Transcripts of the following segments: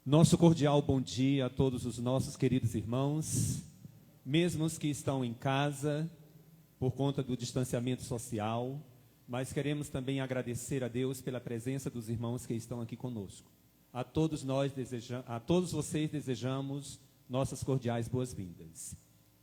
Nosso cordial bom dia a todos os nossos queridos irmãos, mesmo os que estão em casa por conta do distanciamento social, mas queremos também agradecer a Deus pela presença dos irmãos que estão aqui conosco. A todos vocês desejamos nossas cordiais boas-vindas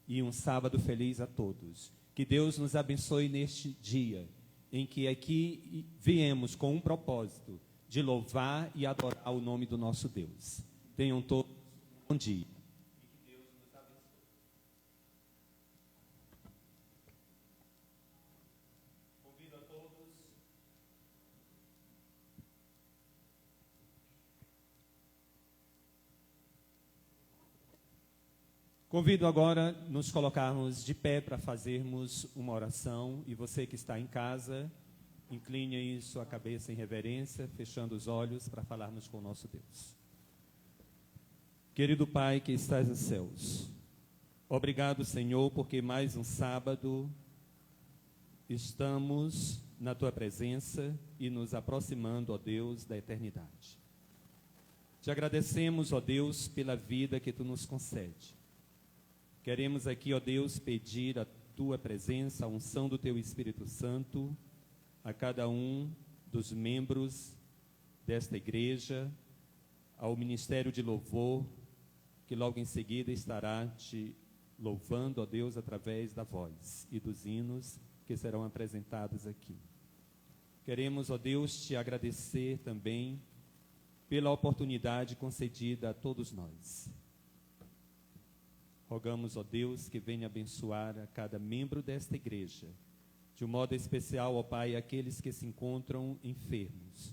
e um sábado feliz a todos. Que Deus nos abençoe neste dia em que aqui viemos com um propósito de louvar e adorar o nome do nosso Deus. Tenham todos um bom dia. E que Deus nos abençoe. Convido a todos. Convido agora nos colocarmos de pé para fazermos uma oração. E você que está em casa, incline aí sua cabeça em reverência, fechando os olhos para falarmos com o nosso Deus. Querido Pai que estás nos céus, obrigado, Senhor, porque mais um sábado estamos na Tua presença e nos aproximando, ó Deus, da eternidade. Te agradecemos, ó Deus, pela vida que Tu nos concede. Queremos aqui, ó Deus, pedir a Tua presença, a unção do Teu Espírito Santo, a cada um dos membros desta igreja, ao Ministério de Louvor, que logo em seguida estará te louvando, ó Deus, através da voz e dos hinos que serão apresentados aqui. Queremos, ó Deus, te agradecer também pela oportunidade concedida a todos nós. Rogamos, ó Deus, que venha abençoar a cada membro desta igreja, de um modo especial, ó Pai, aqueles que se encontram enfermos.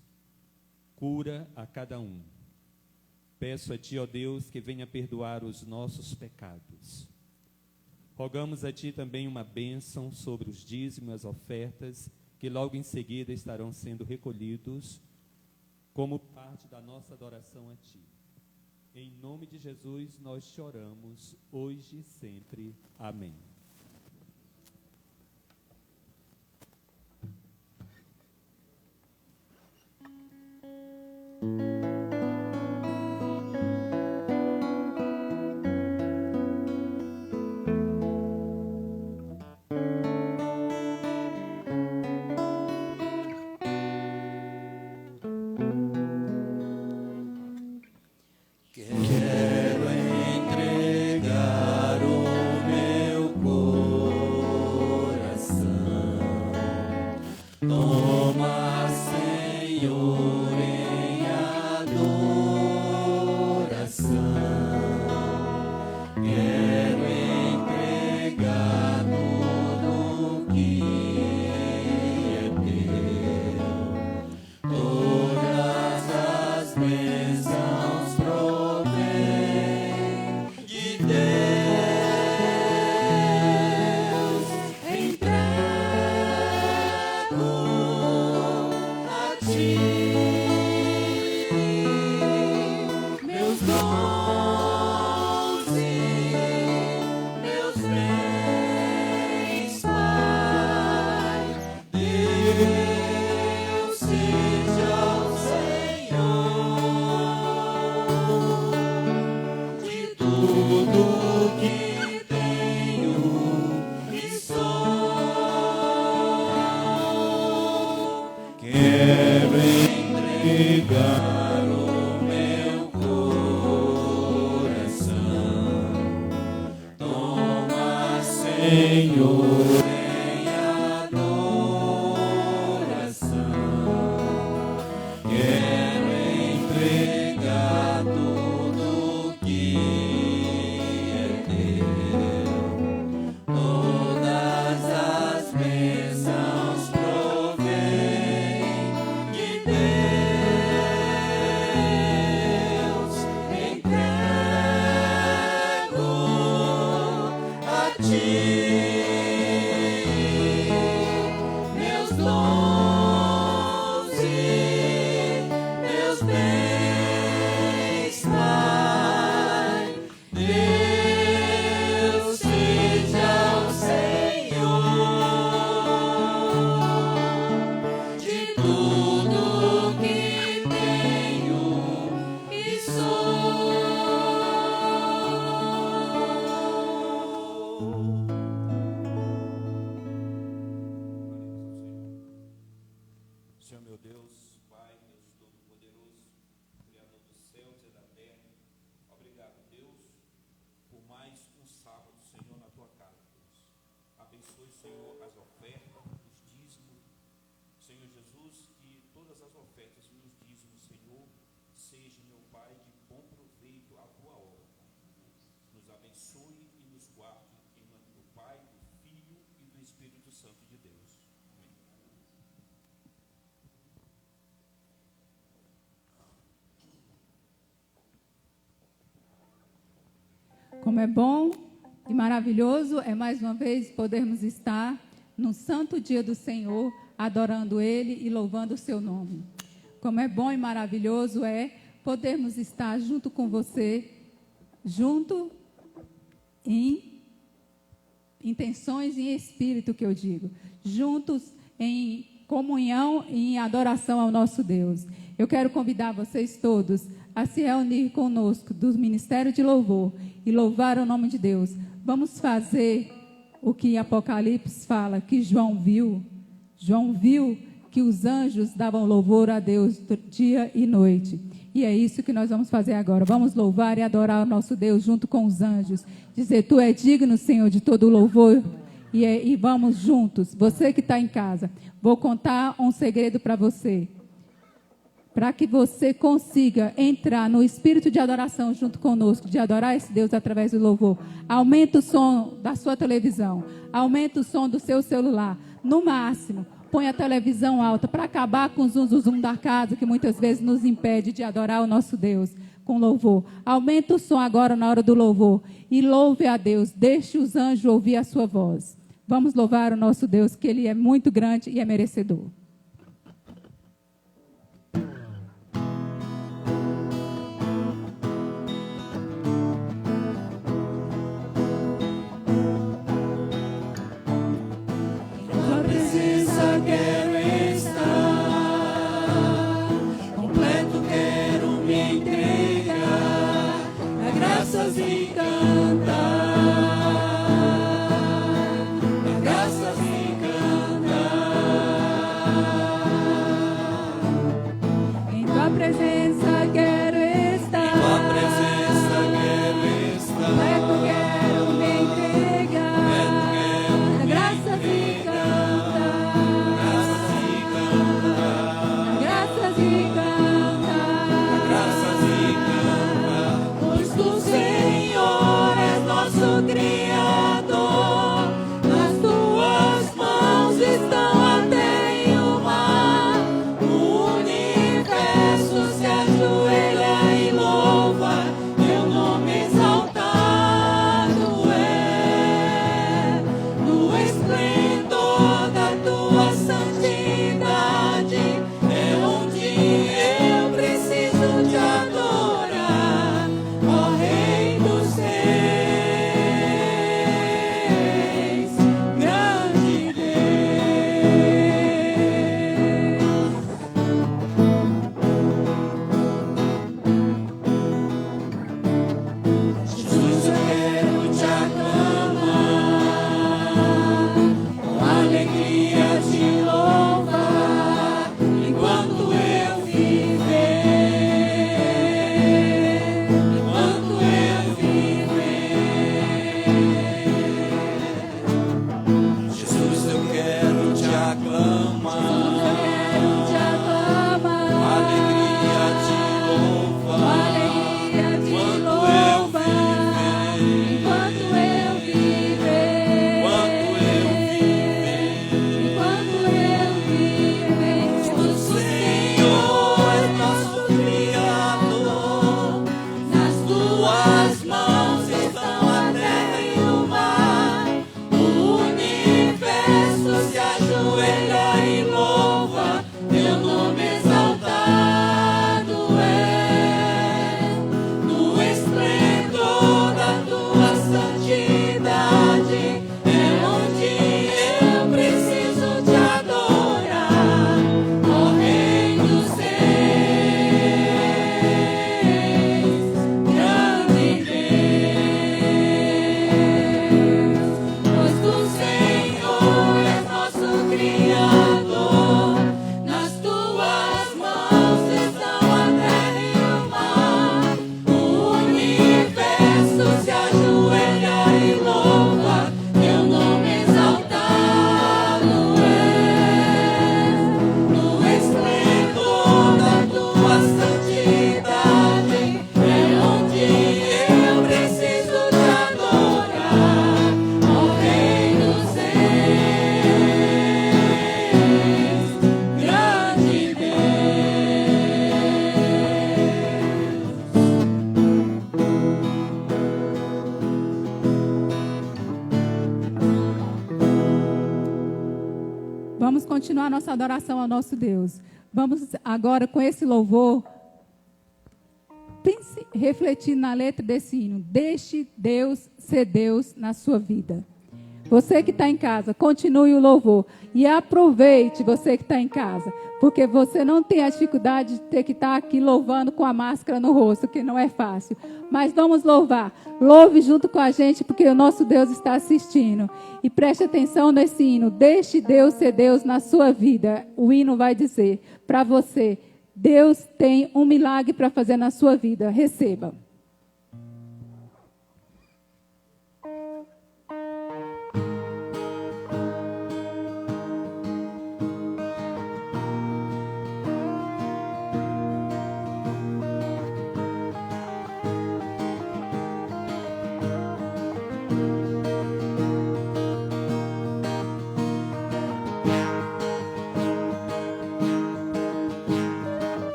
Cura a cada um. Peço a Ti, ó Deus, que venha perdoar os nossos pecados. Rogamos a Ti também uma bênção sobre os dízimos e as ofertas, que logo em seguida estarão sendo recolhidos, como parte da nossa adoração a Ti. Em nome de Jesus nós te oramos, hoje e sempre. Amém. Tudo que tenho e sou. Senhor, as ofertas, os dízimos. Senhor Jesus, que todas as ofertas e os dízimos, Senhor, seja, meu Pai, de bom proveito à tua obra. Nos abençoe e nos guarde em nome do Pai, do Filho e do Espírito Santo de Deus. Como é bom e maravilhoso é mais uma vez podermos estar no santo dia do Senhor, adorando Ele e louvando o seu nome. Como é bom e maravilhoso é podermos estar junto com você, junto em intenções e em espírito, que eu digo, juntos em comunhão e em adoração ao nosso Deus. Eu quero convidar vocês todos a se reunir conosco do Ministério de Louvor e louvar o nome de Deus. Vamos fazer o que Apocalipse fala, que João viu. João viu que os anjos davam louvor a Deus dia e noite. E é isso que nós vamos fazer agora. Vamos louvar e adorar o nosso Deus junto com os anjos. Dizer, tu é digno, Senhor, de todo o louvor. E vamos juntos. Você que está em casa, vou contar um segredo para você. Para que você consiga entrar no espírito de adoração junto conosco, de adorar esse Deus através do louvor. Aumenta o som da sua televisão, aumenta o som do seu celular, no máximo. Põe a televisão alta para acabar com o zum da casa, que muitas vezes nos impede de adorar o nosso Deus com louvor. Aumenta o som agora na hora do louvor e louve a Deus. Deixe os anjos ouvir a sua voz. Vamos louvar o nosso Deus, que Ele é muito grande e é merecedor. Quero estar completo, quero me entregar a graças e cantar, a graças e cantar. Em tua presença quero estar, em tua presença quero estar, completo quero me entregar, a graças e Criador, nas tuas mãos estão a terra e o mar, o universo se ajuda. continuar nossa adoração ao nosso Deus. Vamos agora, com esse louvor, pense, refletir na letra desse hino. Deixe Deus ser Deus na sua vida. Você que está em casa, continue o louvor. E aproveite, você que está em casa. Porque você não tem a dificuldade de ter que estar aqui louvando com a máscara no rosto, que não é fácil. Mas vamos louvar. Louve junto com a gente, porque o nosso Deus está assistindo. E preste atenção nesse hino. Deixe Deus ser Deus na sua vida. O hino vai dizer para você: Deus tem um milagre para fazer na sua vida. Receba.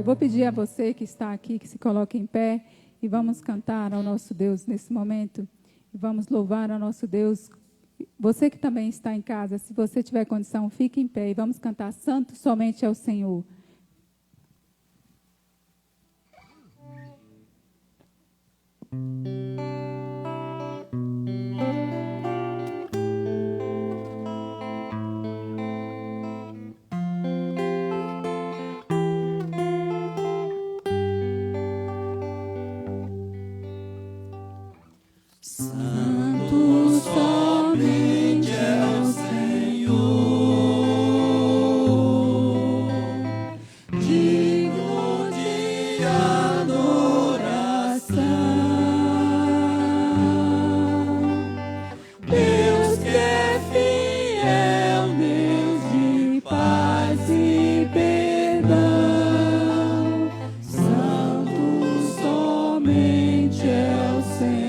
Eu vou pedir a você que está aqui, que se coloque em pé, e vamos cantar ao nosso Deus nesse momento. E vamos louvar ao nosso Deus Você que também está em casa, se você tiver condição, fique em pé e vamos cantar Santo somente ao Senhor. Santo somente é o Senhor, digno de adoração. Deus que é fiel, Deus de paz e perdão. Santo somente é o Senhor.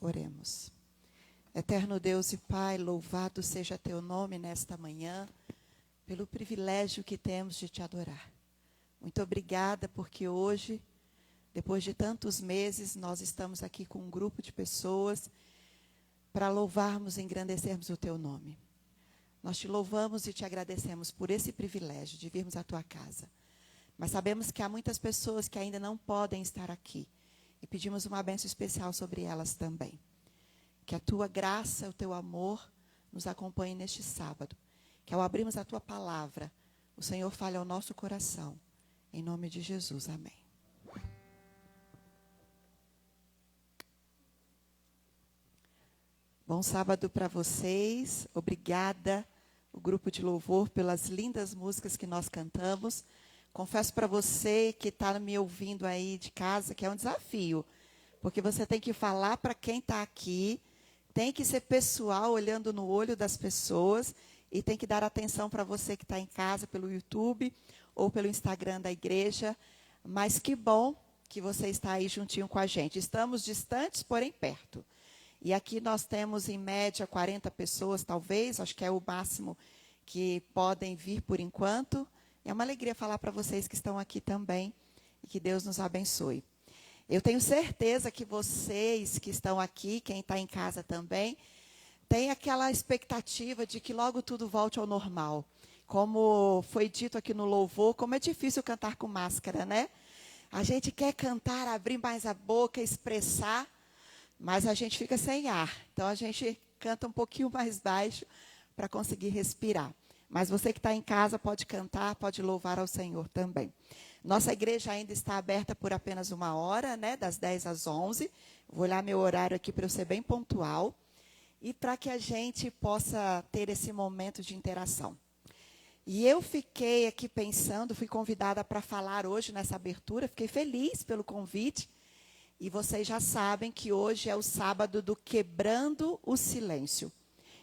Oremos. Eterno Deus e Pai, louvado seja teu nome nesta manhã, pelo privilégio que temos de te adorar. Muito obrigada porque hoje, depois de tantos meses, nós estamos aqui com um grupo de pessoas para louvarmos e engrandecermos o teu nome. Nós te louvamos e te agradecemos por esse privilégio de virmos à tua casa. Mas sabemos que há muitas pessoas que ainda não podem estar aqui. E pedimos uma bênção especial sobre elas também. Que a tua graça, o teu amor nos acompanhe neste sábado. Que ao abrirmos a tua palavra, o Senhor fale ao nosso coração. Em nome de Jesus, amém. Bom sábado para vocês. Obrigada, o grupo de louvor, pelas lindas músicas que nós cantamos. Confesso para você que está me ouvindo aí de casa que é um desafio, porque você tem que falar para quem está aqui, tem que ser pessoal, olhando no olho das pessoas, e tem que dar atenção para você que está em casa pelo YouTube ou pelo Instagram da igreja. Mas que bom que você está aí juntinho com a gente. Estamos distantes, porém perto. E aqui nós temos, em média, 40 pessoas, talvez, acho que é o máximo que podem vir por enquanto. É uma alegria falar para vocês que estão aqui também e que Deus nos abençoe. Eu tenho certeza que vocês que estão aqui, quem está em casa também, tem aquela expectativa de que logo tudo volte ao normal. Como foi dito aqui no louvor, como é difícil cantar com máscara, né? A gente quer cantar, abrir mais a boca, expressar, mas a gente fica sem ar. Então a gente canta um pouquinho mais baixo para conseguir respirar. Mas você que está em casa pode cantar, pode louvar ao Senhor também. Nossa igreja ainda está aberta por apenas 1 hora, né, das 10 às 11. Vou olhar meu horário aqui para eu ser bem pontual. E para que a gente possa ter esse momento de interação. E eu fiquei aqui pensando, fui convidada para falar hoje nessa abertura, fiquei feliz pelo convite. E vocês já sabem que hoje é o sábado do Quebrando o Silêncio.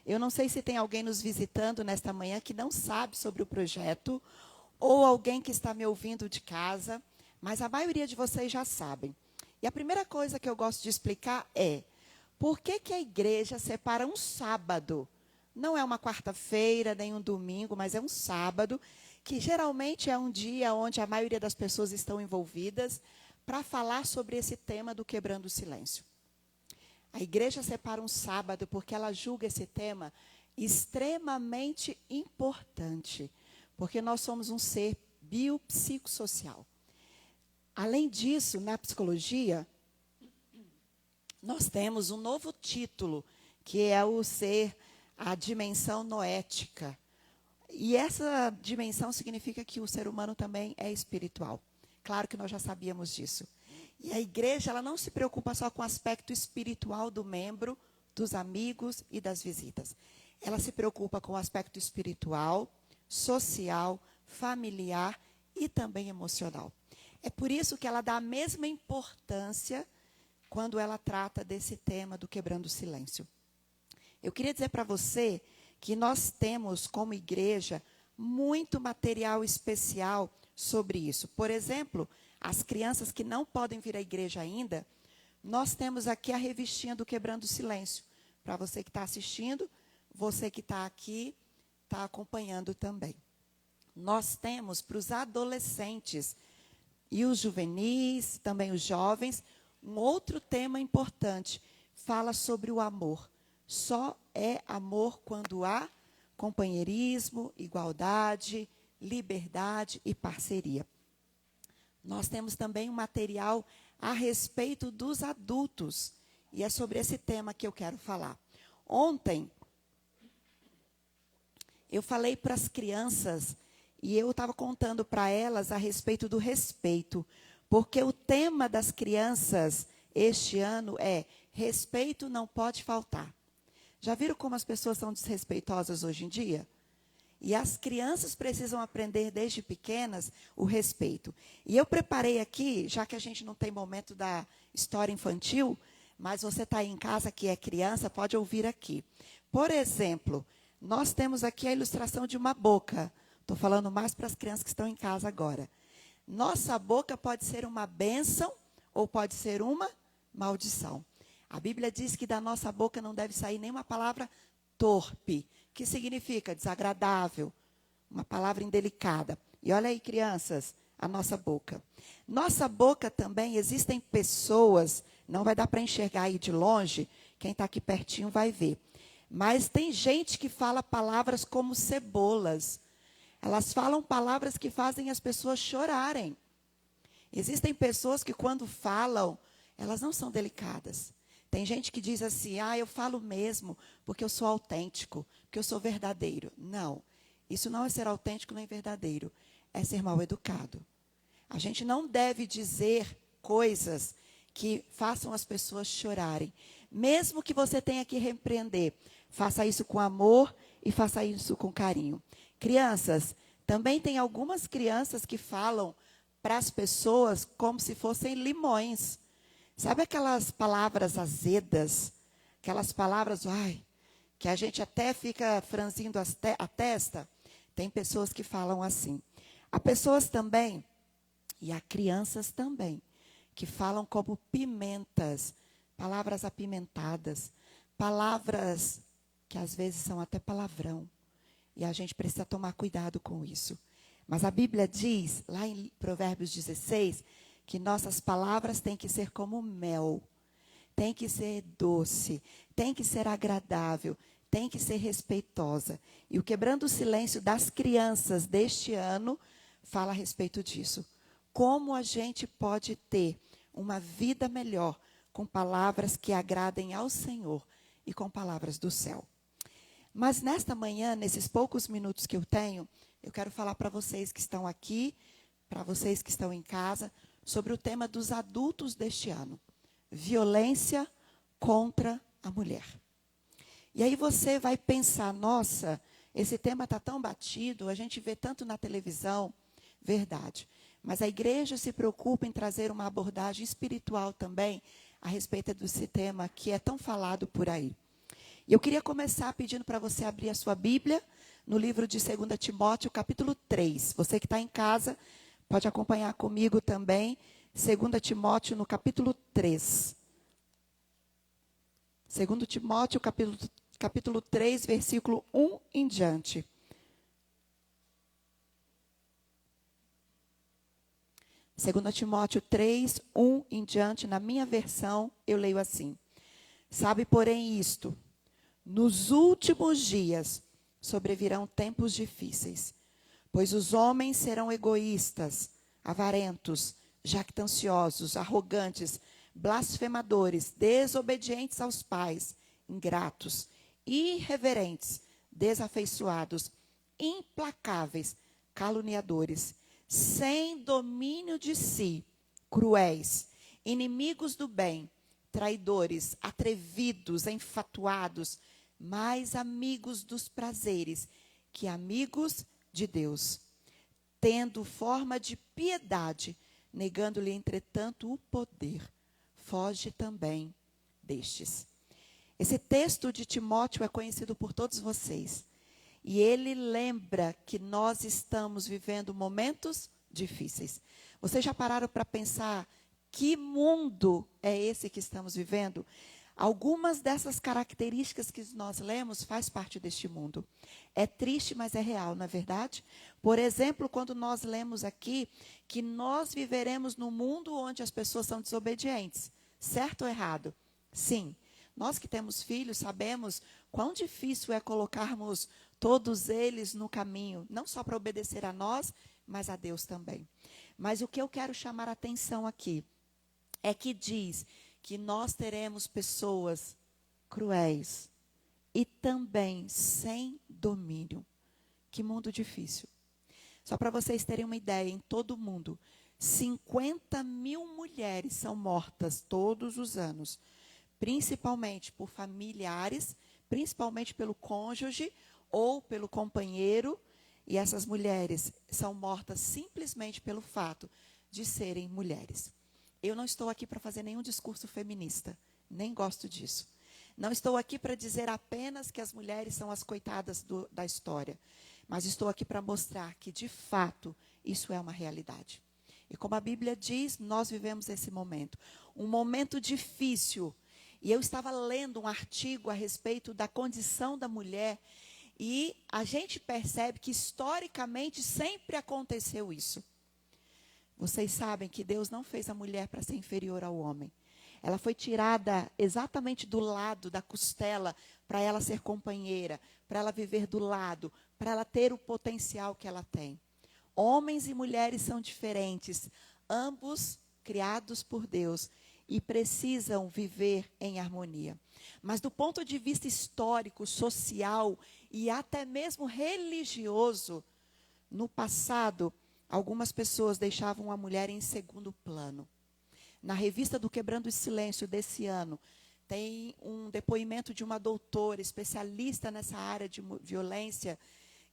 Eu não sei se tem alguém nos visitando nesta manhã que não sabe sobre o projeto, ou alguém que está me ouvindo de casa, mas a maioria de vocês já sabem. E a primeira coisa que eu gosto de explicar é, por que a igreja separa um sábado? Não é uma quarta-feira, nem um domingo, mas é um sábado, que geralmente é um dia onde a maioria das pessoas estão envolvidas, para falar sobre esse tema do Quebrando o Silêncio. A igreja separa um sábado porque ela julga esse tema extremamente importante, porque nós somos um ser biopsicossocial. Além disso, na psicologia, nós temos um novo título, que é o ser a dimensão noética. E essa dimensão significa que o ser humano também é espiritual. Claro que nós já sabíamos disso. E a igreja, ela não se preocupa só com o aspecto espiritual do membro, dos amigos e das visitas. Ela se preocupa com o aspecto espiritual, social, familiar e também emocional. É por isso que ela dá a mesma importância quando ela trata desse tema do quebrando o silêncio. Eu queria dizer para você que nós temos, como igreja, muito material especial sobre isso. Por exemplo, as crianças que não podem vir à igreja ainda, nós temos aqui a revistinha do Quebrando o Silêncio. Para você que está assistindo, você que está aqui, está acompanhando também. Nós temos para os adolescentes e os juvenis, também os jovens, um outro tema importante. Fala sobre o amor. Só é amor quando há companheirismo, igualdade, liberdade e parceria. Nós temos também um material a respeito dos adultos. E é sobre esse tema que eu quero falar. Ontem, eu falei para as crianças e eu estava contando para elas a respeito do respeito. Porque o tema das crianças este ano é respeito não pode faltar. Já viram como as pessoas são desrespeitosas hoje em dia? E as crianças precisam aprender desde pequenas o respeito. E eu preparei aqui, já que a gente não tem momento da história infantil, mas você está aí em casa que é criança, pode ouvir aqui. Por exemplo, nós temos aqui a ilustração de uma boca. Estou falando mais para as crianças que estão em casa agora. Nossa boca pode ser uma bênção ou pode ser uma maldição. A Bíblia diz que da nossa boca não deve sair nenhuma palavra torpe, que significa desagradável, uma palavra indelicada. E olha aí, crianças, a nossa boca. Nossa boca também, existem pessoas, não vai dar para enxergar aí de longe, quem está aqui pertinho vai ver. Mas tem gente que fala palavras como cebolas. Elas falam palavras que fazem as pessoas chorarem. Existem pessoas que quando falam, elas não são delicadas. Tem gente que diz assim, eu falo mesmo porque eu sou autêntico, porque eu sou verdadeiro. Não, isso não é ser autêntico nem verdadeiro, é ser mal educado. A gente não deve dizer coisas que façam as pessoas chorarem. Mesmo que você tenha que repreender, faça isso com amor e faça isso com carinho. Crianças, também tem algumas crianças que falam para as pessoas como se fossem limões. Sabe aquelas palavras azedas? Aquelas palavras, que a gente até fica franzindo a testa? Tem pessoas que falam assim. Há pessoas também, e há crianças também, que falam como pimentas, palavras apimentadas, palavras que às vezes são até palavrão. E a gente precisa tomar cuidado com isso. Mas a Bíblia diz, lá em Provérbios 16, que nossas palavras têm que ser como mel, tem que ser doce, tem que ser agradável, tem que ser respeitosa. E o Quebrando o Silêncio das crianças deste ano fala a respeito disso. Como a gente pode ter uma vida melhor com palavras que agradem ao Senhor e com palavras do céu. Mas nesta manhã, nesses poucos minutos que eu tenho, eu quero falar para vocês que estão aqui, para vocês que estão em casa, sobre o tema dos adultos deste ano. Violência contra a mulher. E aí você vai pensar, nossa, esse tema está tão batido, a gente vê tanto na televisão. Verdade. Mas a igreja se preocupa em trazer uma abordagem espiritual também a respeito desse tema que é tão falado por aí. E eu queria começar pedindo para você abrir a sua Bíblia no livro de 2 Timóteo, capítulo 3. Você que está em casa, pode acompanhar comigo também, 2 Timóteo, no capítulo 3. 2 Timóteo, capítulo 3, versículo 1 em diante. Segundo Timóteo 3, 1 em diante, na minha versão, eu leio assim. Sabe, porém, isto, nos últimos dias sobrevirão tempos difíceis, pois os homens serão egoístas, avarentos, jactanciosos, arrogantes, blasfemadores, desobedientes aos pais, ingratos, irreverentes, desafeiçoados, implacáveis, caluniadores, sem domínio de si, cruéis, inimigos do bem, traidores, atrevidos, enfatuados, mais amigos dos prazeres que amigos de Deus, tendo forma de piedade, negando-lhe, entretanto, o poder. Foge também destes. Esse texto de Timóteo é conhecido por todos vocês. E ele lembra que nós estamos vivendo momentos difíceis. Vocês já pararam para pensar que mundo é esse que estamos vivendo? Algumas dessas características que nós lemos faz parte deste mundo. É triste, mas é real, não é verdade? Por exemplo, quando nós lemos aqui que nós viveremos num mundo onde as pessoas são desobedientes. Certo ou errado? Sim. Nós que temos filhos sabemos quão difícil é colocarmos todos eles no caminho, não só para obedecer a nós, mas a Deus também. Mas o que eu quero chamar a atenção aqui é que diz que nós teremos pessoas cruéis e também sem domínio. Que mundo difícil. Só para vocês terem uma ideia, em todo o mundo, 50 mil mulheres são mortas todos os anos, principalmente por familiares, principalmente pelo cônjuge ou pelo companheiro, e essas mulheres são mortas simplesmente pelo fato de serem mulheres. Eu não estou aqui para fazer nenhum discurso feminista, nem gosto disso. Não estou aqui para dizer apenas que as mulheres são as coitadas da história, mas estou aqui para mostrar que, de fato, isso é uma realidade. E como a Bíblia diz, nós vivemos esse momento. Um momento difícil. E eu estava lendo um artigo a respeito da condição da mulher, e a gente percebe que, historicamente, sempre aconteceu isso. Vocês sabem que Deus não fez a mulher para ser inferior ao homem. Ela foi tirada exatamente do lado, da costela, para ela ser companheira, para ela viver do lado, para ela ter o potencial que ela tem. Homens e mulheres são diferentes, ambos criados por Deus e precisam viver em harmonia. Mas do ponto de vista histórico, social e até mesmo religioso, no passado, algumas pessoas deixavam a mulher em segundo plano. Na revista do Quebrando o Silêncio desse ano, tem um depoimento de uma doutora especialista nessa área de violência,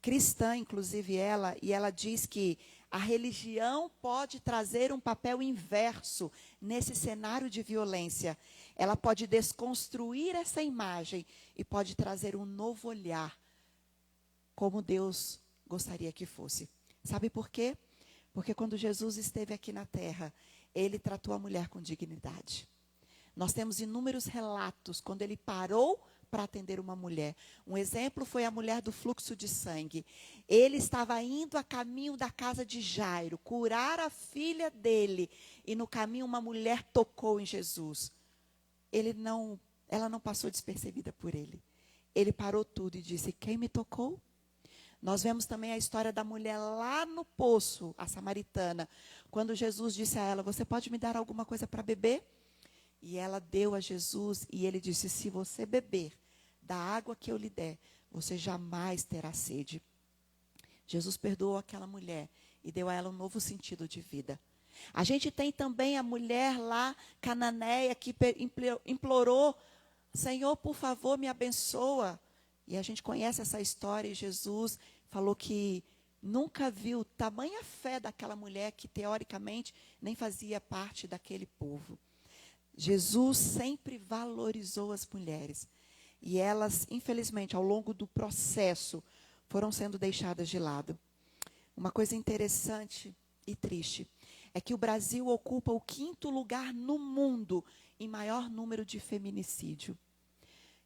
cristã, inclusive ela, e ela diz que a religião pode trazer um papel inverso nesse cenário de violência. Ela pode desconstruir essa imagem e pode trazer um novo olhar, como Deus gostaria que fosse. Sabe por quê? Porque quando Jesus esteve aqui na terra, ele tratou a mulher com dignidade. Nós temos inúmeros relatos quando ele parou para atender uma mulher. Um exemplo foi a mulher do fluxo de sangue. Ele estava indo a caminho da casa de Jairo, curar a filha dele. E no caminho uma mulher tocou em Jesus. Ela não passou despercebida por ele. Ele parou tudo e disse: quem me tocou? Nós vemos também a história da mulher lá no poço, a samaritana, quando Jesus disse a ela: você pode me dar alguma coisa para beber? E ela deu a Jesus e ele disse: se você beber da água que eu lhe der, você jamais terá sede. Jesus perdoou aquela mulher e deu a ela um novo sentido de vida. A gente tem também a mulher lá, cananeia, que implorou: Senhor, por favor, me abençoa. E a gente conhece essa história, e Jesus falou que nunca viu tamanha fé daquela mulher que, teoricamente, nem fazia parte daquele povo. Jesus sempre valorizou as mulheres. E elas, infelizmente, ao longo do processo, foram sendo deixadas de lado. Uma coisa interessante e triste é que o Brasil ocupa o 5º lugar no mundo em maior número de feminicídio.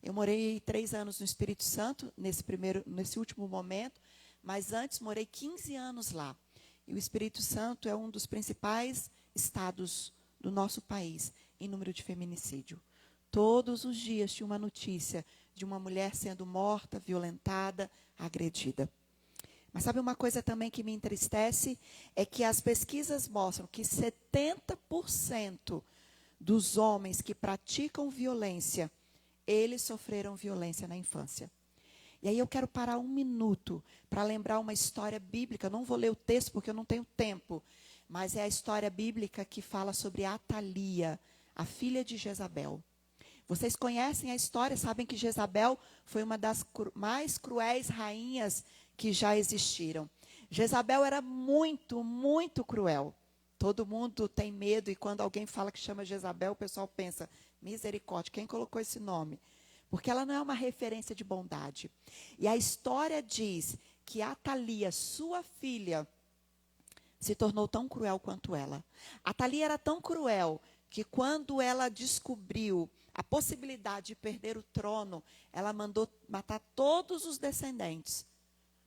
Eu morei 3 anos no Espírito Santo, nesse último momento, mas antes morei 15 anos lá. E o Espírito Santo é um dos principais estados do nosso país em número de feminicídio. Todos os dias tinha uma notícia de uma mulher sendo morta, violentada, agredida. Mas sabe uma coisa também que me entristece? É que as pesquisas mostram que 70% dos homens que praticam violência, eles sofreram violência na infância. E aí eu quero parar um minuto para lembrar uma história bíblica. Eu não vou ler o texto porque eu não tenho tempo, mas é a história bíblica que fala sobre Atalia, a filha de Jezabel. Vocês conhecem a história, sabem que Jezabel foi uma das mais cruéis rainhas que já existiram. Jezabel era muito, muito cruel. Todo mundo tem medo e quando alguém fala que chama Jezabel, o pessoal pensa, misericórdia, quem colocou esse nome? Porque ela não é uma referência de bondade. E a história diz que Atalia, sua filha, se tornou tão cruel quanto ela. Atalia era tão cruel que quando ela descobriu a possibilidade de perder o trono, ela mandou matar todos os descendentes.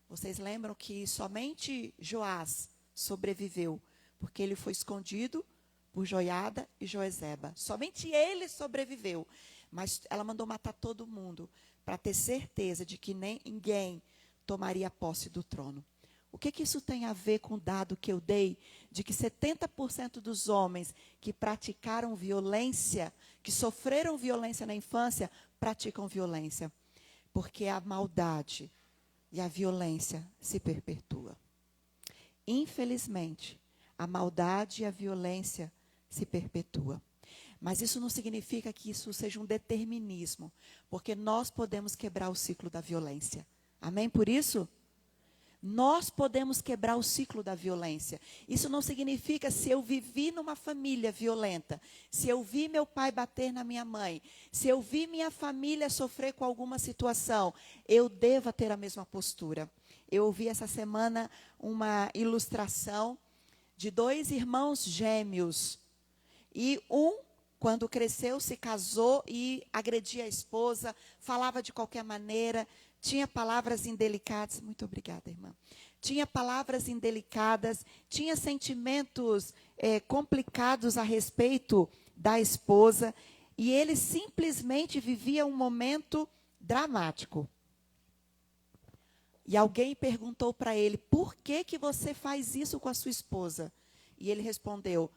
Vocês lembram que somente Joás sobreviveu, porque ele foi escondido por Joiada e Joezeba. Somente ele sobreviveu. Mas ela mandou matar todo mundo, para ter certeza de que ninguém tomaria posse do trono. O que isso tem a ver com o dado que eu dei, de que 70% dos homens que praticaram violência, que sofreram violência na infância, praticam violência? Porque a maldade e a violência se perpetua. Infelizmente, a maldade e a violência se perpetua. Mas isso não significa que isso seja um determinismo, porque nós podemos quebrar o ciclo da violência. Amém por isso? Nós podemos quebrar o ciclo da violência. Isso não significa se eu vivi numa família violenta, se eu vi meu pai bater na minha mãe, se eu vi minha família sofrer com alguma situação, eu deva ter a mesma postura. Eu ouvi essa semana uma ilustração de 2 irmãos gêmeos. E quando cresceu, se casou e agredia a esposa, falava de qualquer maneira, tinha palavras indelicadas. Muito obrigada, irmã. Tinha palavras indelicadas, tinha sentimentos complicados a respeito da esposa, e ele simplesmente vivia um momento dramático. E alguém perguntou para ele, por que você faz isso com a sua esposa? E ele respondeu,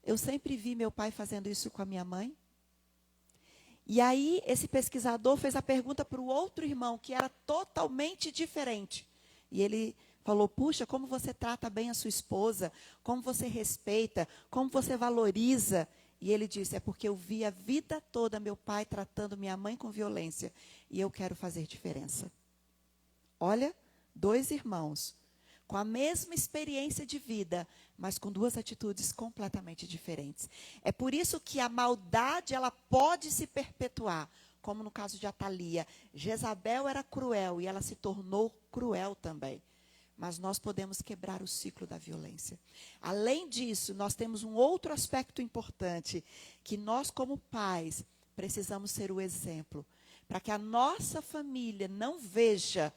eu sempre vi meu pai fazendo isso com a minha mãe. E aí, esse pesquisador fez a pergunta para o outro irmão, que era totalmente diferente. E ele falou, puxa, como você trata bem a sua esposa, como você respeita, como você valoriza. E ele disse, é porque eu vi a vida toda meu pai tratando minha mãe com violência. E eu quero fazer diferença. Olha, 2 irmãos, com a mesma experiência de vida, mas com 2 atitudes completamente diferentes. É por isso que a maldade, ela pode se perpetuar, como no caso de Atalia. Jezabel era cruel e ela se tornou cruel também. Mas nós podemos quebrar o ciclo da violência. Além disso, nós temos um outro aspecto importante, que nós como pais precisamos ser o exemplo, para que a nossa família não veja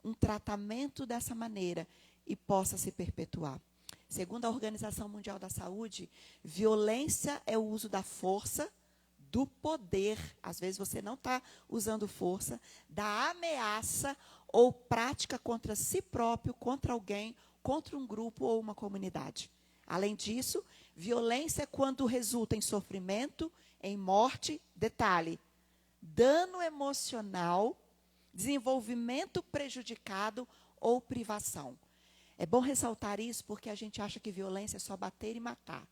um tratamento dessa maneira e possa se perpetuar. Segundo a Organização Mundial da Saúde, violência é o uso da força, do poder, às vezes você não está usando força, da ameaça ou prática contra si próprio, contra alguém, contra um grupo ou uma comunidade. Além disso, violência é quando resulta em sofrimento, em morte, detalhe, dano emocional, desenvolvimento prejudicado ou privação. É bom ressaltar isso porque a gente acha que violência é só bater e matar.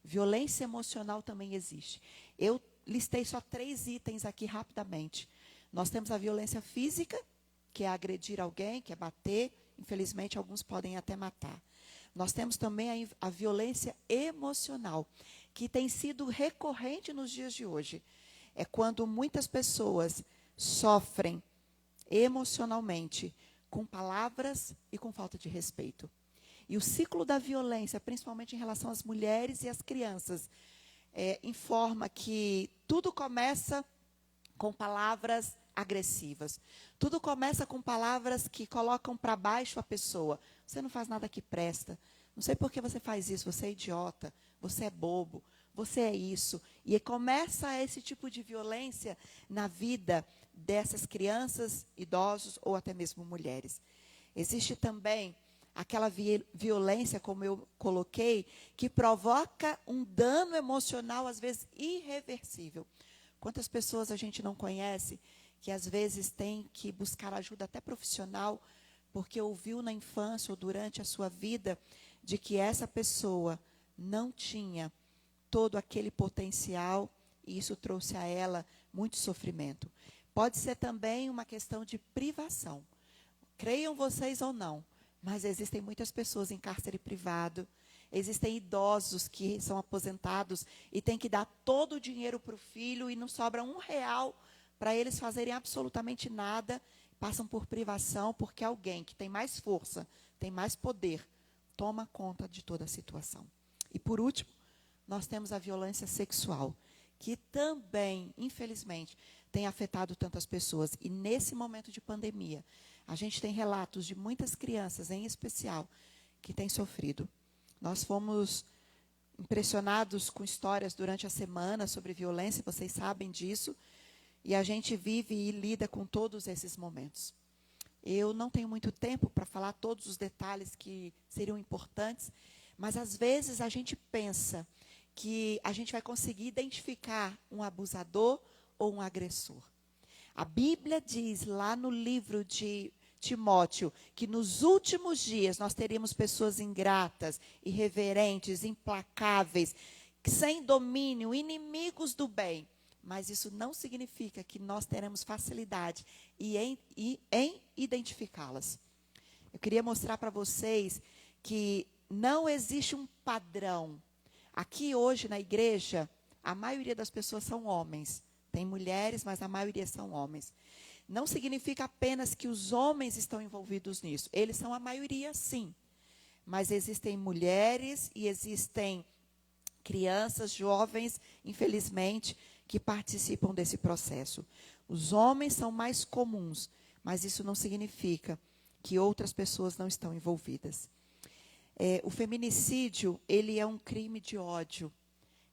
Violência emocional também existe. Eu listei só 3 itens aqui rapidamente. Nós temos a violência física, que é agredir alguém, que é bater. Infelizmente, alguns podem até matar. Nós temos também a violência emocional, que tem sido recorrente nos dias de hoje. É quando muitas pessoas sofrem emocionalmente com palavras e com falta de respeito. E o ciclo da violência, principalmente em relação às mulheres e às crianças, informa que tudo começa com palavras agressivas. Tudo começa com palavras que colocam para baixo a pessoa. Você não faz nada que presta. Não sei por que você faz isso. Você é idiota. Você é bobo. Você é isso. E começa esse tipo de violência na vida dessas crianças, idosos ou até mesmo mulheres. Existe também aquela violência, como eu coloquei, que provoca um dano emocional, às vezes, irreversível. Quantas pessoas a gente não conhece que às vezes tem que buscar ajuda até profissional, porque ouviu na infância ou durante a sua vida de que essa pessoa não tinha todo aquele potencial e isso trouxe a ela muito sofrimento. Pode ser também uma questão de privação. Creiam vocês ou não, mas existem muitas pessoas em cárcere privado, existem idosos que são aposentados e têm que dar todo o dinheiro para o filho e não sobra R$1 para eles fazerem absolutamente nada, passam por privação porque alguém que tem mais força, tem mais poder, toma conta de toda a situação. E por último, nós temos a violência sexual, que também, infelizmente, tem afetado tantas pessoas. E nesse momento de pandemia, a gente tem relatos de muitas crianças, em especial, que têm sofrido. Nós fomos impressionados com histórias durante a semana sobre violência, vocês sabem disso, e a gente vive e lida com todos esses momentos. Eu não tenho muito tempo para falar todos os detalhes que seriam importantes, mas às vezes a gente pensa que a gente vai conseguir identificar um abusador ou um agressor. A Bíblia diz lá no livro de Timóteo que nos últimos dias nós teríamos pessoas ingratas, irreverentes, implacáveis, sem domínio, inimigos do bem. Mas isso não significa que nós teremos facilidade em identificá-las. Eu queria mostrar para vocês que não existe um padrão. Aqui hoje na igreja, a maioria das pessoas são homens. Tem mulheres, mas a maioria são homens. Não significa apenas que os homens estão envolvidos nisso. Eles são a maioria, sim. Mas existem mulheres e existem crianças, jovens, infelizmente, que participam desse processo. Os homens são mais comuns, mas isso não significa que outras pessoas não estão envolvidas. O feminicídio, ele é um crime de ódio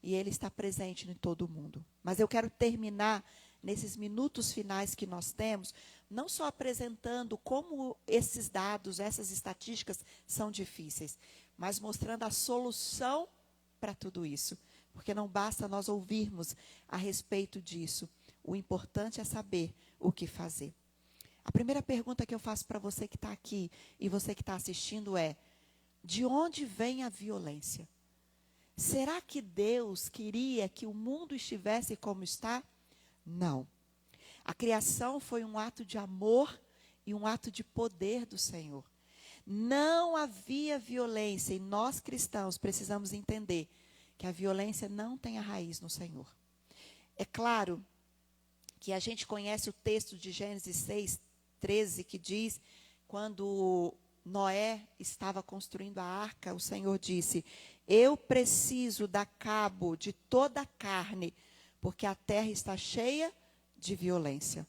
e ele está presente em todo o mundo. Mas eu quero terminar nesses minutos finais que nós temos, não só apresentando como esses dados, essas estatísticas são difíceis, mas mostrando a solução para tudo isso. Porque não basta nós ouvirmos a respeito disso. O importante é saber o que fazer. A primeira pergunta que eu faço para você que está aqui e você que está assistindo é: de onde vem a violência? Será que Deus queria que o mundo estivesse como está? Não. A criação foi um ato de amor e um ato de poder do Senhor. Não havia violência e nós cristãos precisamos entender que a violência não tem a raiz no Senhor. É claro que a gente conhece o texto de Gênesis 6:13, que diz, quando Noé estava construindo a arca, o Senhor disse: eu preciso dar cabo de toda a carne, porque a terra está cheia de violência.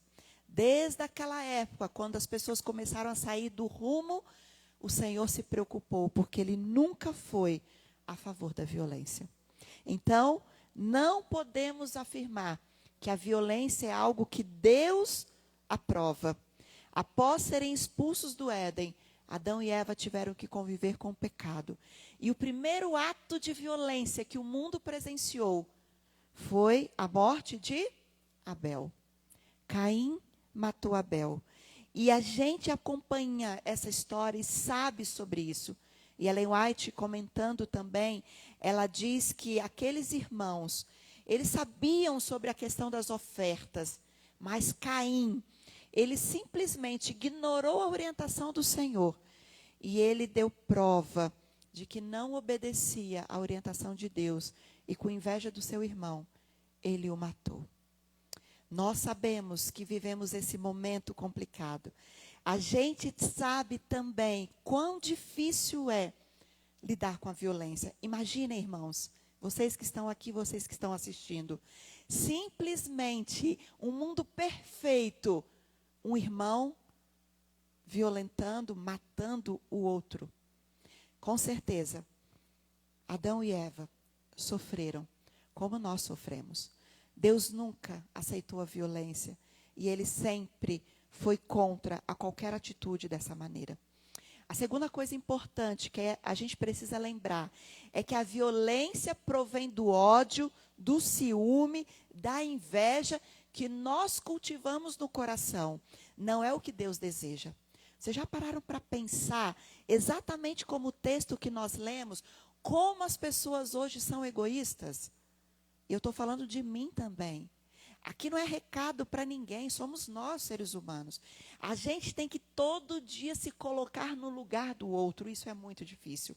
Desde aquela época, quando as pessoas começaram a sair do rumo, o Senhor se preocupou, porque Ele nunca foi a favor da violência. Então, não podemos afirmar que a violência é algo que Deus aprova. Após serem expulsos do Éden, Adão e Eva tiveram que conviver com o pecado. E o primeiro ato de violência que o mundo presenciou foi a morte de Abel. Caim matou Abel. E a gente acompanha essa história e sabe sobre isso. E Ellen White, comentando também, ela diz que aqueles irmãos, eles sabiam sobre a questão das ofertas, mas Caim, ele simplesmente ignorou a orientação do Senhor. E ele deu prova de que não obedecia à orientação de Deus. E com inveja do seu irmão, ele o matou. Nós sabemos que vivemos esse momento complicado. A gente sabe também quão difícil é lidar com a violência. Imaginem, irmãos, vocês que estão aqui, vocês que estão assistindo, simplesmente um mundo perfeito, um irmão violentando, matando o outro. Com certeza, Adão e Eva sofreram como nós sofremos. Deus nunca aceitou a violência e Ele sempre foi contra a qualquer atitude dessa maneira. A segunda coisa importante que a gente precisa lembrar é que a violência provém do ódio, do ciúme, da inveja que nós cultivamos no coração não é o que Deus deseja. Vocês já pararam para pensar, exatamente como o texto que nós lemos, como as pessoas hoje são egoístas? Eu estou falando de mim também. Aqui não é recado para ninguém, somos nós, seres humanos. A gente tem que todo dia se colocar no lugar do outro, isso é muito difícil.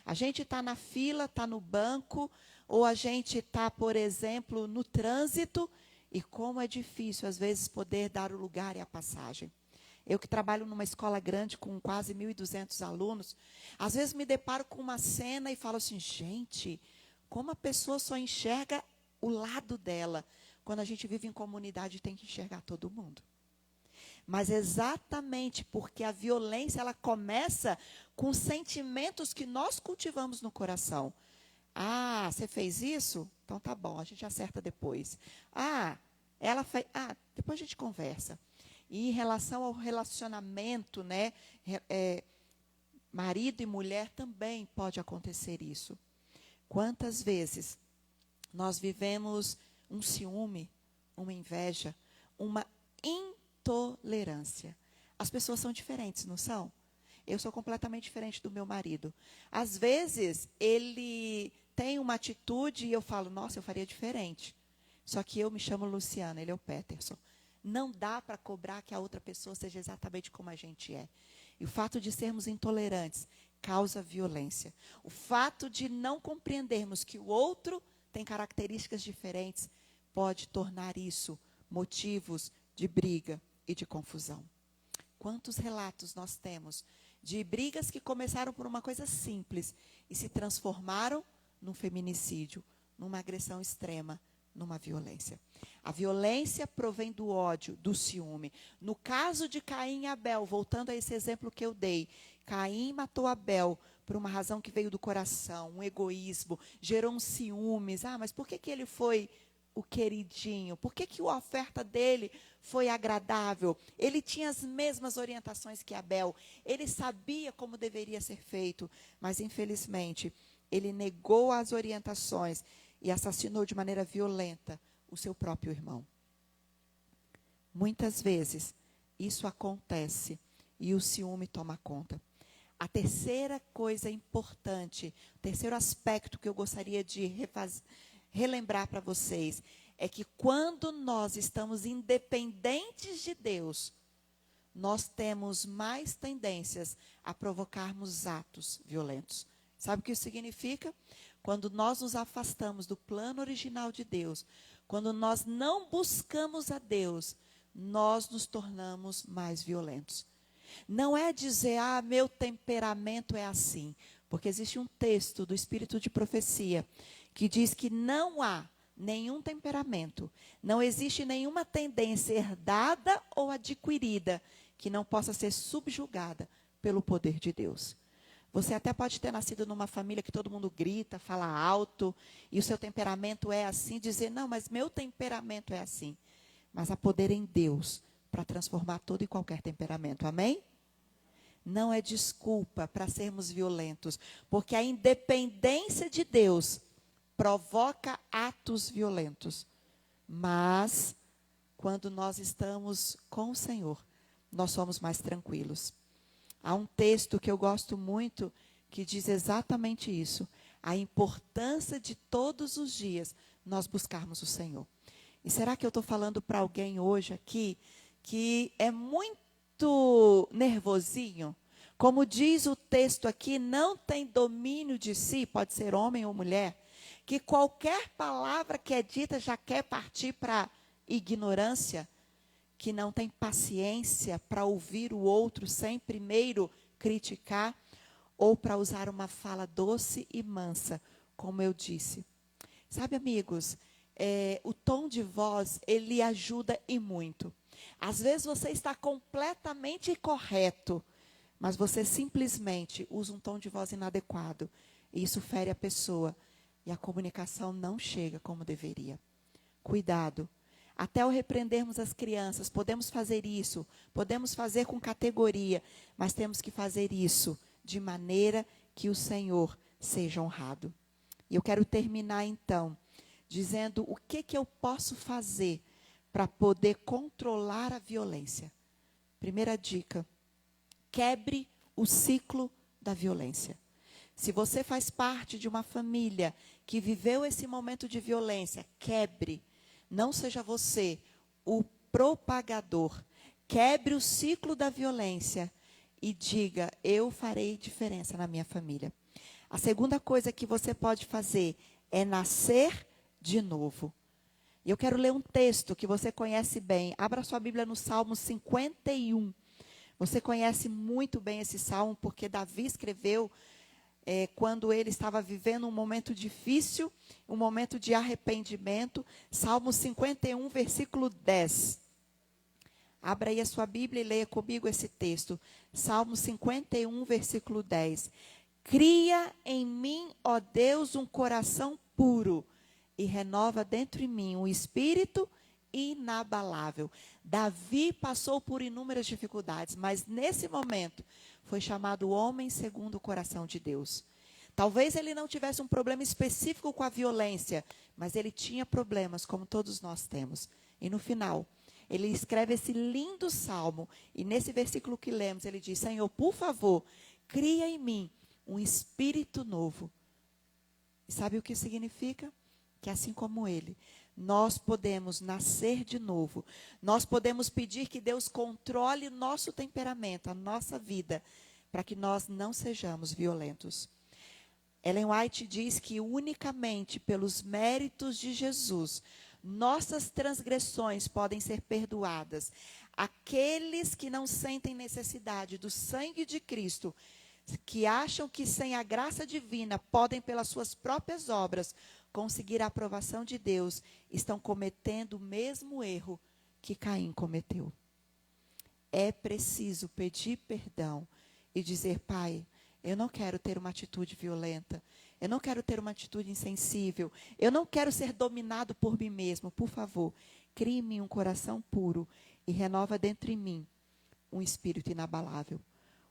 A gente está na fila, está no banco, ou a gente está, por exemplo, no trânsito, e como é difícil, às vezes, poder dar o lugar e a passagem. Eu que trabalho numa escola grande com quase 1.200 alunos, às vezes me deparo com uma cena e falo assim, gente, como a pessoa só enxerga o lado dela. Quando a gente vive em comunidade, tem que enxergar todo mundo. Mas exatamente porque a violência, ela começa com sentimentos que nós cultivamos no coração. Ah, você fez isso? Então tá bom, a gente acerta depois. Ah, ela fez. Ah, depois a gente conversa. E em relação ao relacionamento, né, marido e mulher, também pode acontecer isso. Quantas vezes nós vivemos um ciúme, uma inveja, uma intolerância? As pessoas são diferentes, não são? Eu sou completamente diferente do meu marido. Às vezes, ele tem uma atitude e eu falo, nossa, eu faria diferente. Só que eu me chamo Luciana, ele é o Peterson. Não dá para cobrar que a outra pessoa seja exatamente como a gente é. E o fato de sermos intolerantes causa violência. O fato de não compreendermos que o outro tem características diferentes pode tornar isso motivos de briga e de confusão. Quantos relatos nós temos de brigas que começaram por uma coisa simples e se transformaram num feminicídio, numa agressão extrema, numa violência. A violência provém do ódio, do ciúme. No caso de Caim e Abel, voltando a esse exemplo que eu dei, Caim matou Abel por uma razão que veio do coração, um egoísmo, gerou um ciúmes. Ah, mas por que ele foi o queridinho? Por que a oferta dele foi agradável? Ele tinha as mesmas orientações que Abel. Ele sabia como deveria ser feito, mas infelizmente ele negou as orientações e assassinou de maneira violenta o seu próprio irmão. Muitas vezes isso acontece e o ciúme toma conta. A terceira coisa importante, o terceiro aspecto que eu gostaria de relembrar para vocês, é que quando nós estamos independentes de Deus, nós temos mais tendências a provocarmos atos violentos. Sabe o que isso significa? Quando nós nos afastamos do plano original de Deus, quando nós não buscamos a Deus, nós nos tornamos mais violentos. Não é dizer, meu temperamento é assim, porque existe um texto do Espírito de Profecia que diz que não há nenhum temperamento, não existe nenhuma tendência herdada ou adquirida que não possa ser subjugada pelo poder de Deus. Você até pode ter nascido numa família que todo mundo grita, fala alto, e o seu temperamento é assim, dizer, não, mas meu temperamento é assim. Mas há poder em Deus para transformar todo e qualquer temperamento, amém? Não é desculpa para sermos violentos, porque a independência de Deus provoca atos violentos. Mas, quando nós estamos com o Senhor, nós somos mais tranquilos. Há um texto que eu gosto muito, que diz exatamente isso. A importância de todos os dias nós buscarmos o Senhor. E será que eu estou falando para alguém hoje aqui, que é muito nervosinho? Como diz o texto aqui, não tem domínio de si, pode ser homem ou mulher, que qualquer palavra que é dita já quer partir para ignorância, que não tem paciência para ouvir o outro sem primeiro criticar, ou para usar uma fala doce e mansa, como eu disse. Sabe, amigos, o tom de voz, ele ajuda e muito. Às vezes você está completamente correto, mas você simplesmente usa um tom de voz inadequado, e isso fere a pessoa, e a comunicação não chega como deveria. Cuidado. Até ao repreendermos as crianças, podemos fazer isso, podemos fazer com categoria, mas temos que fazer isso de maneira que o Senhor seja honrado. E eu quero terminar então, dizendo o que eu posso fazer para poder controlar a violência. Primeira dica: quebre o ciclo da violência. Se você faz parte de uma família que viveu esse momento de violência, quebre. Não seja você o propagador. Quebre o ciclo da violência e diga: eu farei diferença na minha família. A segunda coisa que você pode fazer é nascer de novo. E eu quero ler um texto que você conhece bem. Abra sua Bíblia no Salmo 51. Você conhece muito bem esse salmo, porque Davi escreveu quando ele estava vivendo um momento difícil, um momento de arrependimento. Salmo 51, versículo 10. Abra aí a sua Bíblia e leia comigo esse texto. Salmo 51, versículo 10. Cria em mim, ó Deus, um coração puro e renova dentro de mim um espírito inabalável. Davi passou por inúmeras dificuldades, mas nesse momento foi chamado homem segundo o coração de Deus. Talvez ele não tivesse um problema específico com a violência, mas ele tinha problemas, como todos nós temos. E no final, ele escreve esse lindo salmo, e nesse versículo que lemos, ele diz: Senhor, por favor, cria em mim um espírito novo. E sabe o que significa? Que assim como ele, nós podemos nascer de novo. Nós podemos pedir que Deus controle o nosso temperamento, a nossa vida, para que nós não sejamos violentos. Ellen White diz que unicamente pelos méritos de Jesus, nossas transgressões podem ser perdoadas. Aqueles que não sentem necessidade do sangue de Cristo, que acham que sem a graça divina podem, pelas suas próprias obras, conseguir a aprovação de Deus, estão cometendo o mesmo erro que Caim cometeu. É preciso pedir perdão e dizer: Pai, eu não quero ter uma atitude violenta, eu não quero ter uma atitude insensível, eu não quero ser dominado por mim mesmo. Por favor, crie em mim um coração puro e renova dentro de mim um espírito inabalável.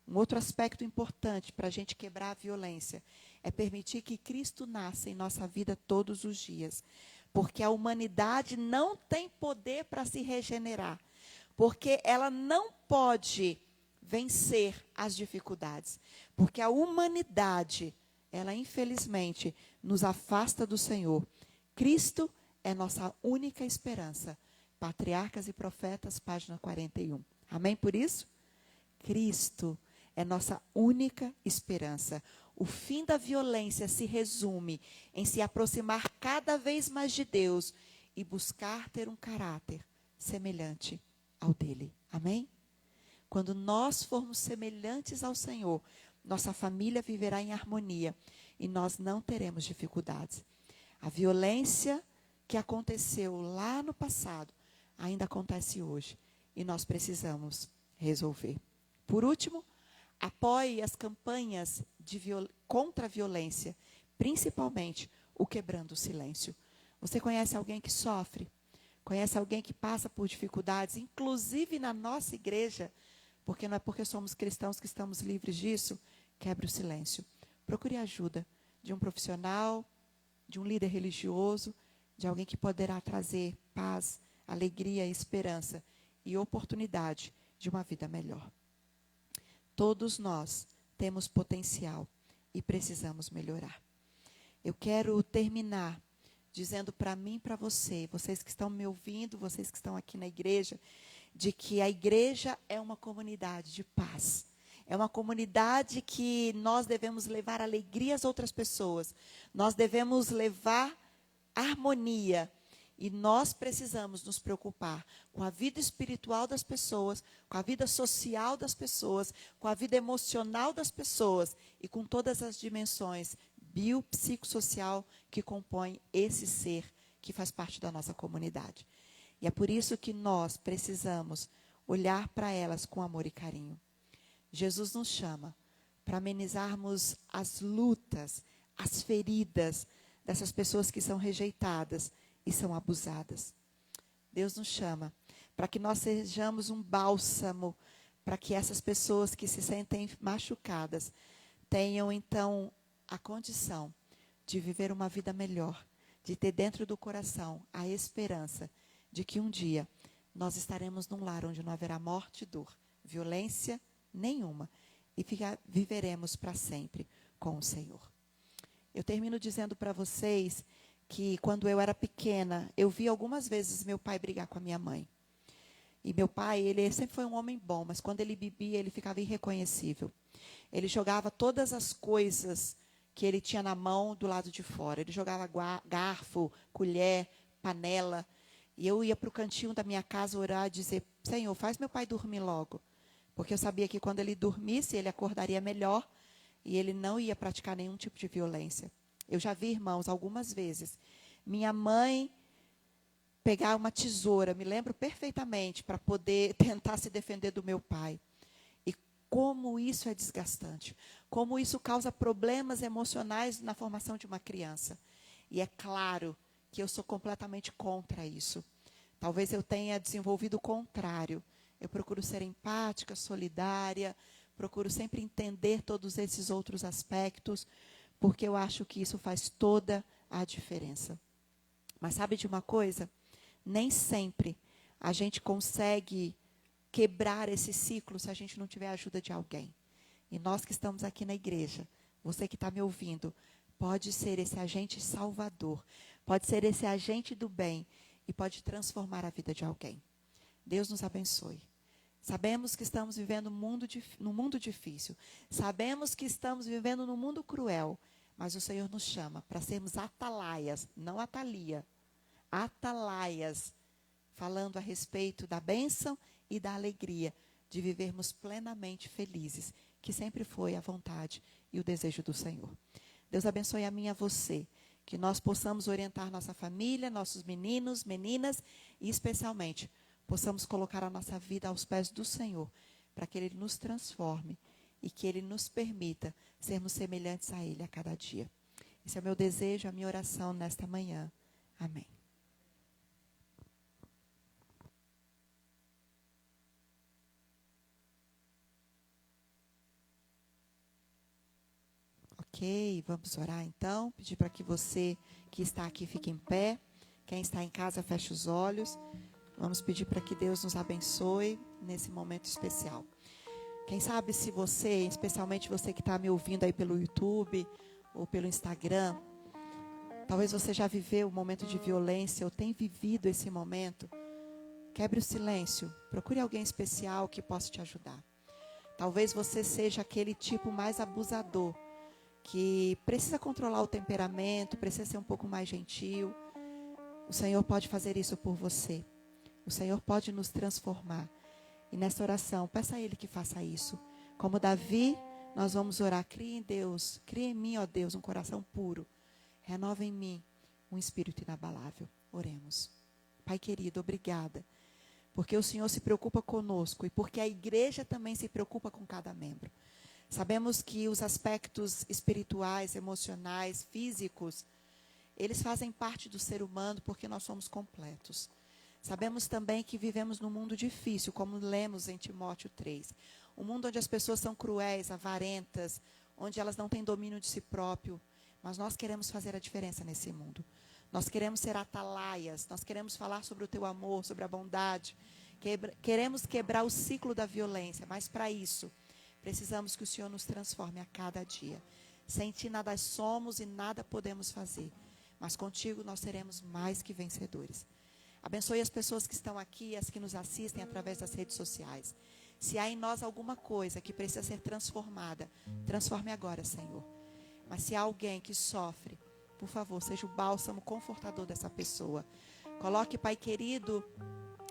Um outro aspecto importante para a gente quebrar a violência é permitir que Cristo nasça em nossa vida todos os dias. Porque a humanidade não tem poder para se regenerar. Porque ela não pode vencer as dificuldades. Porque a humanidade, ela infelizmente nos afasta do Senhor. Cristo é nossa única esperança. Patriarcas e Profetas, página 41. Amém por isso? Cristo é nossa única esperança. O fim da violência se resume em se aproximar cada vez mais de Deus e buscar ter um caráter semelhante ao dele. Amém? Quando nós formos semelhantes ao Senhor, nossa família viverá em harmonia e nós não teremos dificuldades. A violência que aconteceu lá no passado ainda acontece hoje e nós precisamos resolver. Por último, apoie as campanhas contra a violência, principalmente o Quebrando o Silêncio. Você conhece alguém que sofre? Conhece alguém que passa por dificuldades, inclusive na nossa igreja? Porque não é porque somos cristãos que estamos livres disso. Quebre o silêncio. Procure ajuda de um profissional, de um líder religioso, de alguém que poderá trazer paz, alegria, esperança e oportunidade de uma vida melhor. Todos nós temos potencial e precisamos melhorar. Eu quero terminar dizendo para mim e para vocês que estão me ouvindo, vocês que estão aqui na igreja, de que a igreja é uma comunidade de paz. É uma comunidade que nós devemos levar alegria às outras pessoas. Nós devemos levar harmonia. E nós precisamos nos preocupar com a vida espiritual das pessoas, com a vida social das pessoas, com a vida emocional das pessoas e com todas as dimensões biopsicossocial que compõem esse ser que faz parte da nossa comunidade. E é por isso que nós precisamos olhar para elas com amor e carinho. Jesus nos chama para amenizarmos as lutas, as feridas dessas pessoas que são rejeitadas e são abusadas. Deus nos chama para que nós sejamos um bálsamo para que essas pessoas que se sentem machucadas tenham então a condição de viver uma vida melhor, de ter dentro do coração a esperança de que um dia nós estaremos num lar onde não haverá morte, dor, violência nenhuma e viveremos para sempre com o Senhor. Eu termino dizendo para vocês que quando eu era pequena, eu vi algumas vezes meu pai brigar com a minha mãe. E meu pai, ele sempre foi um homem bom, mas quando ele bebia, ele ficava irreconhecível. Ele jogava todas as coisas que ele tinha na mão do lado de fora. Ele jogava garfo, colher, panela. E eu ia para o cantinho da minha casa orar e dizer, Senhor, faz meu pai dormir logo. Porque eu sabia que quando ele dormisse, ele acordaria melhor e ele não ia praticar nenhum tipo de violência. Eu já vi, irmãos, algumas vezes, minha mãe pegar uma tesoura, me lembro perfeitamente, para poder tentar se defender do meu pai. E como isso é desgastante, como isso causa problemas emocionais na formação de uma criança. E é claro que eu sou completamente contra isso. Talvez eu tenha desenvolvido o contrário. Eu procuro ser empática, solidária, procuro sempre entender todos esses outros aspectos, porque eu acho que isso faz toda a diferença. Mas sabe de uma coisa? Nem sempre a gente consegue quebrar esse ciclo se a gente não tiver a ajuda de alguém. E nós que estamos aqui na igreja, você que está me ouvindo, pode ser esse agente salvador, pode ser esse agente do bem e pode transformar a vida de alguém. Deus nos abençoe. Sabemos que estamos vivendo num mundo difícil. Sabemos que estamos vivendo num mundo cruel. Mas o Senhor nos chama para sermos atalaias, não Atalia. Atalaias, falando a respeito da bênção e da alegria de vivermos plenamente felizes, que sempre foi a vontade e o desejo do Senhor. Deus abençoe a mim e a você, que nós possamos orientar nossa família, nossos meninos, meninas, e especialmente possamos colocar a nossa vida aos pés do Senhor, para que Ele nos transforme e que Ele nos permita sermos semelhantes a Ele a cada dia. Esse é o meu desejo, a minha oração nesta manhã. Amém. Ok, vamos orar então. Pedir para que você que está aqui fique em pé. Quem está em casa, feche os olhos. Vamos pedir para que Deus nos abençoe nesse momento especial. Quem sabe se você, especialmente você que está me ouvindo aí pelo YouTube ou pelo Instagram, talvez você já viveu um momento de violência ou tem vivido esse momento. Quebre o silêncio. Procure alguém especial que possa te ajudar. Talvez você seja aquele tipo mais abusador, que precisa controlar o temperamento, precisa ser um pouco mais gentil. O Senhor pode fazer isso por você. O Senhor pode nos transformar. E nessa oração, peça a Ele que faça isso. Como Davi, nós vamos orar. Cria em Deus, cria em mim, ó Deus, um coração puro. Renova em mim um espírito inabalável. Oremos. Pai querido, obrigada. Porque o Senhor se preocupa conosco e porque a igreja também se preocupa com cada membro. Sabemos que os aspectos espirituais, emocionais, físicos, eles fazem parte do ser humano porque nós somos completos. Sabemos também que vivemos num mundo difícil, como lemos em Timóteo 3. Um mundo onde as pessoas são cruéis, avarentas, onde elas não têm domínio de si próprio. Mas nós queremos fazer a diferença nesse mundo. Nós queremos ser atalaias, nós queremos falar sobre o teu amor, sobre a bondade. Queremos quebrar o ciclo da violência, mas para isso precisamos que o Senhor nos transforme a cada dia. Sem ti nada somos e nada podemos fazer. Mas contigo nós seremos mais que vencedores. Abençoe as pessoas que estão aqui, as que nos assistem através das redes sociais. Se há em nós alguma coisa que precisa ser transformada, transforme agora, Senhor. Mas se há alguém que sofre, por favor, seja o bálsamo confortador dessa pessoa. Coloque, Pai querido,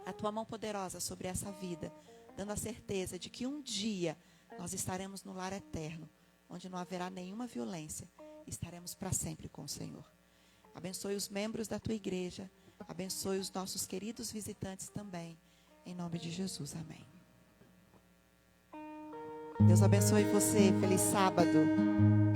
a tua mão poderosa sobre essa vida, dando a certeza de que um dia nós estaremos no lar eterno, onde não haverá nenhuma violência, estaremos para sempre com o Senhor. Abençoe os membros da tua igreja, abençoe os nossos queridos visitantes também, em nome de Jesus, amém. Deus abençoe você, feliz sábado.